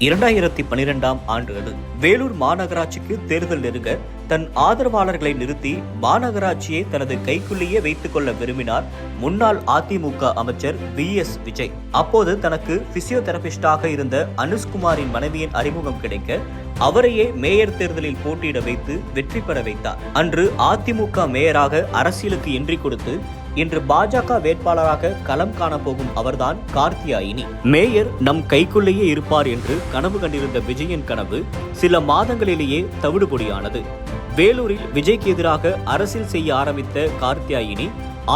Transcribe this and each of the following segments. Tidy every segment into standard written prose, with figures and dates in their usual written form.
2012ஆம் ஆண்டு அது. வேலூர் மாநகராட்சிக்கு தேர்தல் நெருங்க தன் ஆதரவாளர்களை நிறுத்தி மாநகராட்சியை தனது கைக்குள்ளேயே வைத்துக் கொள்ள விரும்பினார் முன்னாள் அதிமுக அமைச்சர் VS விஜய். அப்போது தனக்கு பிசியோதெரபிஸ்டாக இருந்த அனுஷ்குமாரின் மனைவியின் அறிமுகம் கிடைக்க அவரையே மேயர் தேர்தலில் போட்டியிட வைத்து வெற்றி பெற வைத்தார். அன்று அதிமுக மேயராக அரசியலுக்கு என்ட்ரி கொடுத்து இன்று பாஜக வேட்பாளராக களம் காண போகும் அவர்தான் கார்த்தியாயினி. மேயர் நம் கைக்குள்ளேயே இருப்பார் என்று கனவு கண்டிருந்த விஜயின் கனவு சில மாதங்களிலேயே தவிடுபொடியானது. வேலூரில் விஜய்க்கு எதிராக அரசியல் செய்ய ஆரம்பித்த கார்த்தியாயினி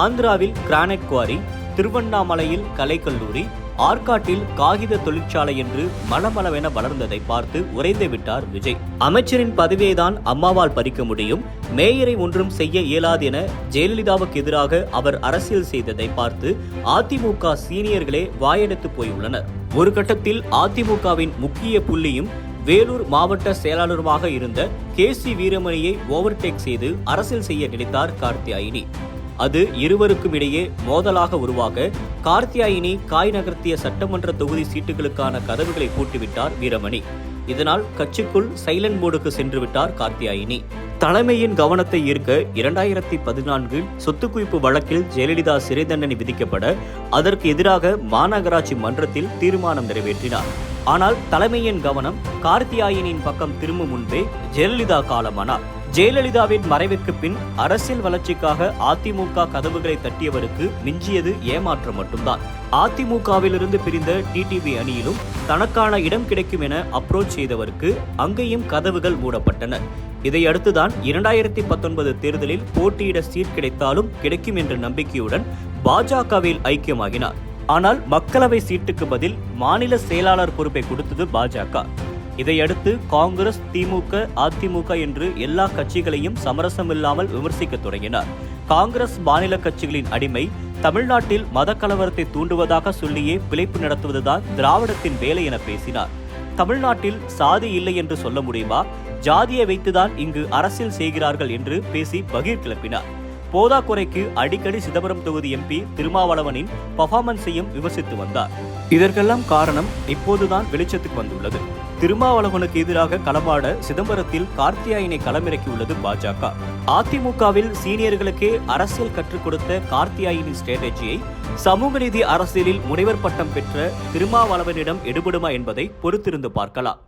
ஆந்திராவில் கிரானைட் குவாரி, திருவண்ணாமலையில் கலைக்கல்லூரி, ஆற்காட்டில் காகித தொழிற்சாலை என்று மலமளவென வளர்ந்ததை பார்த்து உறைந்து விட்டார் விஜய். அமைச்சரின் பதவியை தான் அம்மாவால் பறிக்க முடியும், மேயரை ஒன்றும் செய்ய இயலாது என ஜெயலலிதாவுக்கு எதிராக அவர் அரசியல் செய்ததை பார்த்து அதிமுக சீனியர்களே வாயெடுத்து போயுள்ளனர். ஒரு கட்டத்தில் அதிமுகவின் முக்கிய புள்ளியும் வேலூர் மாவட்ட செயலாளருமாக இருந்த KC வீரமணியை ஓவர்டேக் செய்து அரசியல் செய்ய நினைத்தார் கார்த்தியாயினி. அது இருவருக்கும் இடையே மோதலாக உருவாக கார்த்தியாயினி காய் நகர்த்திய சட்டமன்ற தொகுதி சீட்டுகளுக்கான கதவுகளை பூட்டிவிட்டார் வீரமணி. இதனால் கட்சிக்குள் சைலண்ட் மோடுக்கு சென்று விட்டார் கார்த்தியாயினி. தலைமையின் கவனத்தை ஈர்க்க 2014 சொத்து குவிப்பு வழக்கில் ஜெயலலிதா சிறை தண்டனை விதிக்கப்பட அதற்கு எதிராக மாநகராட்சி மன்றத்தில் தீர்மானம் நிறைவேற்றினார். ஆனால் தலைமையின் கவனம் கார்த்தியாயினியின் பக்கம் திரும்பும் முன்பே ஜெயலலிதா காலமானார். ஜெயலலிதாவின் மறைவிற்கு பின் அரசியல் வளர்ச்சிக்காக அதிமுக கதவுகளை தட்டியவருக்கு மிஞ்சியது ஏமாற்றம் மட்டும்தான். அதிமுகவிலிருந்து பிரிந்த TTV அணியிலும் தனக்கான இடம் கிடைக்கும் என அப்ரோச் செய்தவருக்கு அங்கேயும் கதவுகள் மூடப்பட்டன. இதையடுத்துதான் 2019 தேர்தலில் போட்டியிட சீட் கிடைத்தாலும் கிடைக்கும் என்ற நம்பிக்கையுடன் பாஜகவில் ஐக்கியமாகினார். ஆனால் மக்களவை சீட்டுக்கு பதில் மாநில செயலாளர் பொறுப்பை கொடுத்தது பாஜக. இதையடுத்து காங்கிரஸ், திமுக, அதிமுக என்று எல்லா கட்சிகளையும் சமரசமில்லாமல் விமர்சிக்க தொடங்கினார். காங்கிரஸ் மாநில கட்சிகளின் அடிமை, தமிழ்நாட்டில் மத கலவரத்தை தூண்டுவதாக சொல்லியே பிழைப்பு நடத்துவதுதான் திராவிடத்தின் வேலை என பேசினார். தமிழ்நாட்டில் சாதி இல்லை என்று சொல்ல முடியுமா, ஜாதியை வைத்துதான் இங்கு அரசியல் செய்கிறார்கள் என்று பேசி பகீர் கிளப்பினார். போதாக்குறைக்கு அடிக்கடி சிதம்பரம் தொகுதி MP திருமாவளவனின் பர்ஃபார்மன்ஸையும் விமர்சித்து வந்தார். இதற்கெல்லாம் காரணம் இப்போதுதான் வெளிச்சத்துக்கு வந்துள்ளது. திருமாவளவனுக்கு எதிராக களமாட சிதம்பரத்தில் கார்த்தியாயினை களமிறக்கியுள்ளது பாஜக. அதிமுகவில் சீனியர்களுக்கே அரசியல் கற்றுக் கொடுத்த கார்த்தியாயினின் ஸ்ட்ராட்டஜியை சமூக நீதி அரசியலில் முனைவர் பட்டம் பெற்ற திருமாவளவனிடம் எடுபடுமா என்பதை பொறுத்திருந்து பார்க்கலாம்.